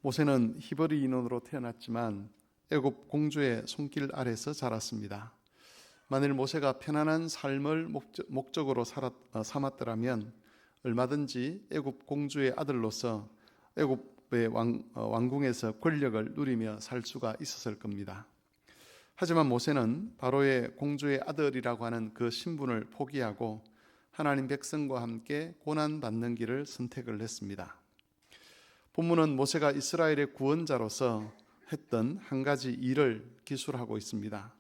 모세는 히브리인으로 태어났지만 애굽 공주의 손길 아래서 자랐습니다. 만일 모세가 편안한 삶을 목적으로 삼았더라면 얼마든지 애굽 공주의 아들로서 애굽의 왕궁에서 권력을 누리며 살 수가 있었을 겁니다. 하지만 모세는 바로의 공주의 아들이라고 하는 그 신분을 포기하고 하나님 백성과 함께 고난받는 길을 선택을 했습니다. 본문은 모세가 이스라엘의 구원자로서 했던 한 가지 일을 기술하고 있습니다.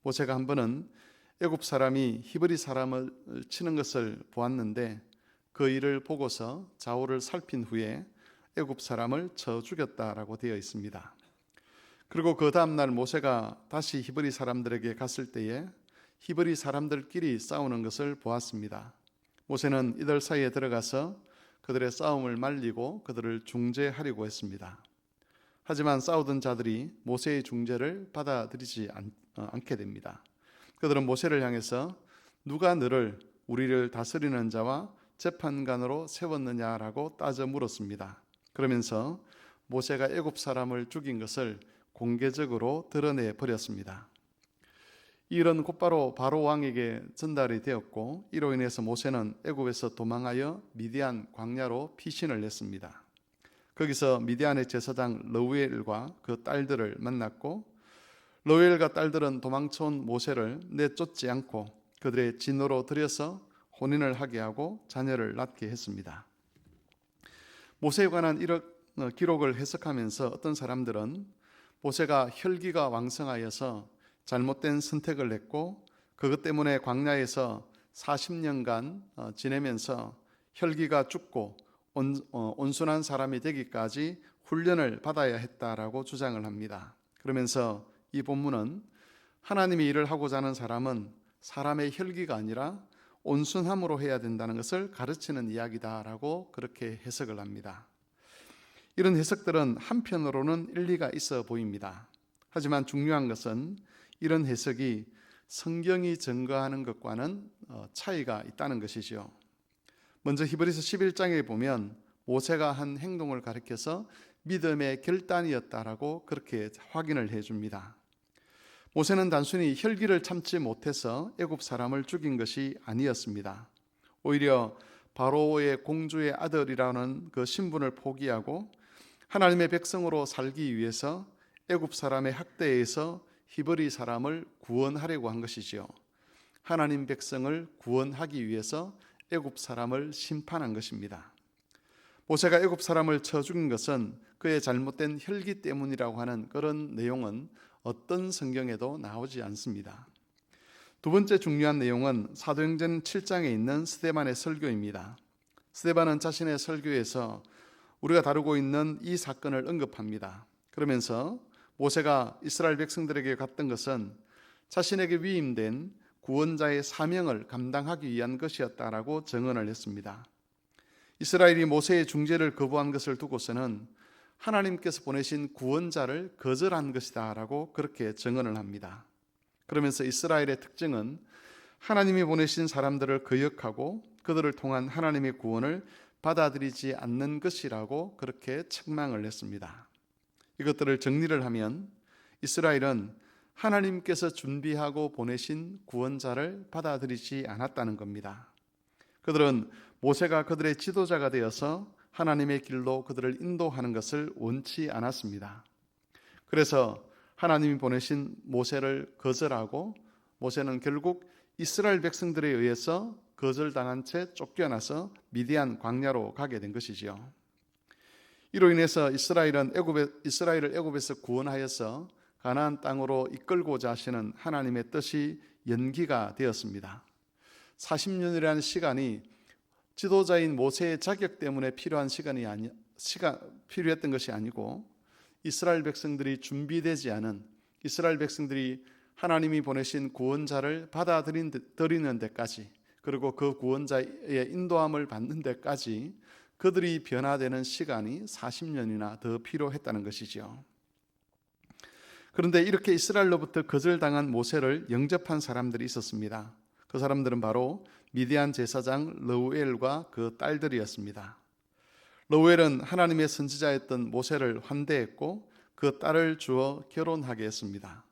모세가 한 번은 애굽 사람이 히브리 사람을 치는 것을 보았는데 그 일을 보고서 좌우를 살핀 후에 애굽 사람을 쳐 죽였다라고 되어 있습니다. 그리고 그 다음날 모세가 다시 히브리 사람들에게 갔을 때에 히브리 사람들끼리 싸우는 것을 보았습니다. 모세는 이들 사이에 들어가서 그들의 싸움을 말리고 그들을 중재하려고 했습니다. 하지만 싸우던 자들이 모세의 중재를 받아들이지 않게 됩니다. 그들은 모세를 향해서 누가 너를 우리를 다스리는 자와 재판관으로 세웠느냐라고 따져 물었습니다. 그러면서 모세가 애굽 사람을 죽인 것을 공개적으로 드러내 버렸습니다. 이 일은 곧바로 바로 왕에게 전달이 되었고 이로 인해서 모세는 애굽에서 도망하여 미디안 광야로 피신을 했습니다. 거기서 미디안의 제사장 르우엘과 그 딸들을 만났고 르우엘과 딸들은 도망쳐온 모세를 내쫓지 않고 그들의 진으로 들여서 혼인을 하게 하고 자녀를 낳게 했습니다. 모세에 관한 이런 기록을 해석하면서 어떤 사람들은 모세가 혈기가 왕성하여서 잘못된 선택을 했고 그것 때문에 광야에서 40년간 지내면서 혈기가 죽고 온순한 사람이 되기까지 훈련을 받아야 했다라고 주장을 합니다. 그러면서 이 본문은 하나님이 일을 하고자 하는 사람은 사람의 혈기가 아니라 온순함으로 해야 된다는 것을 가르치는 이야기다라고 그렇게 해석을 합니다. 이런 해석들은 한편으로는 일리가 있어 보입니다. 하지만 중요한 것은 이런 해석이 성경이 증거하는 것과는 차이가 있다는 것이죠. 먼저 히브리서 11장에 보면 모세가 한 행동을 가리켜서 믿음의 결단이었다라고 그렇게 확인을 해줍니다. 모세는 단순히 혈기를 참지 못해서 애굽 사람을 죽인 것이 아니었습니다. 오히려 바로의 공주의 아들이라는 그 신분을 포기하고 하나님의 백성으로 살기 위해서 애굽 사람의 학대에서 히브리 사람을 구원하려고 한 것이지요. 하나님 백성을 구원하기 위해서 애굽 사람을 심판한 것입니다. 모세가 애굽 사람을 쳐 죽인 것은 그의 잘못된 혈기 때문이라고 하는 그런 내용은 어떤 성경에도 나오지 않습니다. 두 번째 중요한 내용은 사도행전 7장에 있는 스데반의 설교입니다. 스데반은 자신의 설교에서 우리가 다루고 있는 이 사건을 언급합니다. 그러면서 모세가 이스라엘 백성들에게 갔던 것은 자신에게 위임된 구원자의 사명을 감당하기 위한 것이었다라고 증언을 했습니다. 이스라엘이 모세의 중재를 거부한 것을 두고서는 하나님께서 보내신 구원자를 거절한 것이다라고 그렇게 증언을 합니다. 그러면서 이스라엘의 특징은 하나님이 보내신 사람들을 거역하고 그들을 통한 하나님의 구원을 받아들이지 않는 것이라고 그렇게 책망을 했습니다. 이것들을 정리를 하면 이스라엘은 하나님께서 준비하고 보내신 구원자를 받아들이지 않았다는 겁니다. 그들은 모세가 그들의 지도자가 되어서 하나님의 길로 그들을 인도하는 것을 원치 않았습니다. 그래서 하나님이 보내신 모세를 거절하고 모세는 결국 이스라엘 백성들에 의해서 거절당한 채 쫓겨나서 미디안 광야로 가게 된 것이지요. 이로 인해서 이스라엘을 애굽에서 구원하여서 가나안 땅으로 이끌고자 하시는 하나님의 뜻이 연기가 되었습니다. 40년이라는 시간이 지도자인 모세의 자격 때문에 필요했던 것이 아니고 이스라엘 백성들이 준비되지 않은 이스라엘 백성들이 하나님이 보내신 구원자를 받아들이는 데까지 그리고 그 구원자의 인도함을 받는 데까지 그들이 변화되는 시간이 40년이나 더 필요했다는 것이죠. 그런데 이렇게 이스라엘로부터 거절당한 모세를 영접한 사람들이 있었습니다. 그 사람들은 바로 미디안 제사장 르우엘과 그 딸들이었습니다. 러우엘은 하나님의 선지자였던 모세를 환대했고 그 딸을 주어 결혼하게 했습니다.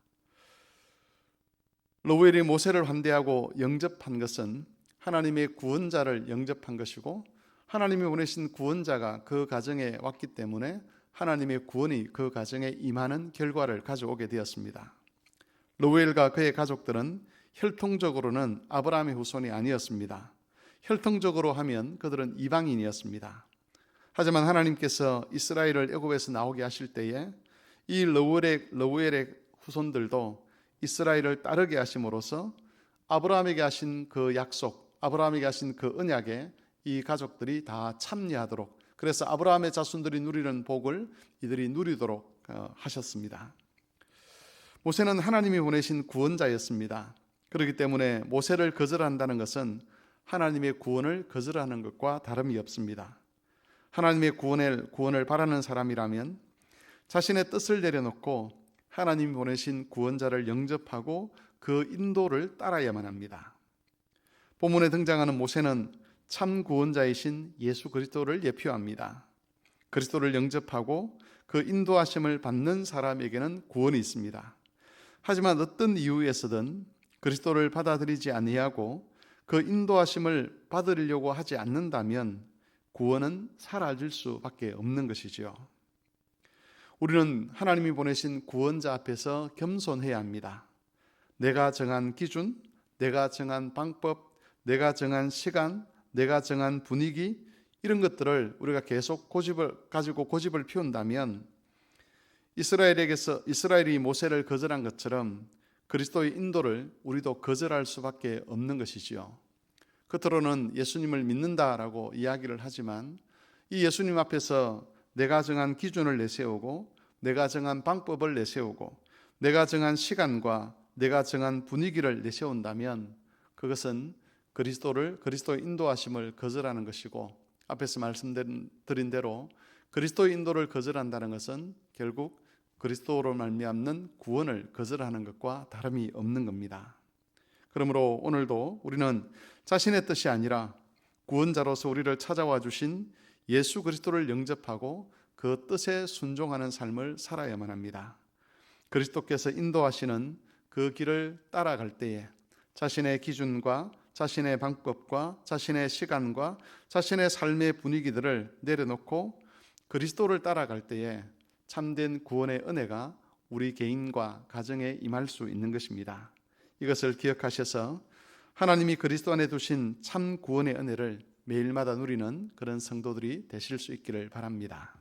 러우엘이 모세를 환대하고 영접한 것은 하나님의 구원자를 영접한 것이고 하나님이 보내신 구원자가 그 가정에 왔기 때문에 하나님의 구원이 그 가정에 임하는 결과를 가져오게 되었습니다. 러우엘과 그의 가족들은 혈통적으로는 아브라함의 후손이 아니었습니다. 혈통적으로 하면 그들은 이방인이었습니다. 하지만 하나님께서 이스라엘을 애굽에서 나오게 하실 때에 이 러우엘의 후손들도 이스라엘을 따르게 하심으로써 아브라함에게 하신 그 약속, 아브라함에게 하신 그 언약에 이 가족들이 다 참여하도록, 그래서 아브라함의 자손들이 누리는 복을 이들이 누리도록 하셨습니다. 모세는 하나님이 보내신 구원자였습니다. 그렇기 때문에 모세를 거절한다는 것은 하나님의 구원을 거절하는 것과 다름이 없습니다. 하나님의 구원을 바라는 사람이라면 자신의 뜻을 내려놓고 하나님이 보내신 구원자를 영접하고 그 인도를 따라야만 합니다. 본문에 등장하는 모세는 참 구원자이신 예수 그리스도를 예표합니다. 그리스도를 영접하고 그 인도하심을 받는 사람에게는 구원이 있습니다. 하지만 어떤 이유에서든 그리스도를 받아들이지 아니하고 그 인도하심을 받으려고 하지 않는다면 구원은 사라질 수밖에 없는 것이지요. 우리는 하나님이 보내신 구원자 앞에서 겸손해야 합니다. 내가 정한 기준, 내가 정한 방법, 내가 정한 시간, 내가 정한 분위기, 이런 것들을 우리가 계속 고집을 피운다면 이스라엘이 모세를 거절한 것처럼 그리스도의 인도를 우리도 거절할 수밖에 없는 것이지요. 겉으로는 예수님을 믿는다라고 이야기를 하지만 이 예수님 앞에서 내가 정한 기준을 내세우고 내가 정한 방법을 내세우고 내가 정한 시간과 내가 정한 분위기를 내세운다면 그것은 그리스도의 인도하심을 거절하는 것이고, 앞에서 말씀드린 대로 그리스도의 인도를 거절한다는 것은 결국 그리스도로 말미암는 구원을 거절하는 것과 다름이 없는 겁니다. 그러므로 오늘도 우리는 자신의 뜻이 아니라 구원자로서 우리를 찾아와 주신 예수 그리스도를 영접하고 그 뜻에 순종하는 삶을 살아야만 합니다. 그리스도께서 인도하시는 그 길을 따라갈 때에 자신의 기준과 자신의 방법과 자신의 시간과 자신의 삶의 분위기들을 내려놓고 그리스도를 따라갈 때에 참된 구원의 은혜가 우리 개인과 가정에 임할 수 있는 것입니다. 이것을 기억하셔서 하나님이 그리스도 안에 두신 참 구원의 은혜를 매일마다 누리는 그런 성도들이 되실 수 있기를 바랍니다.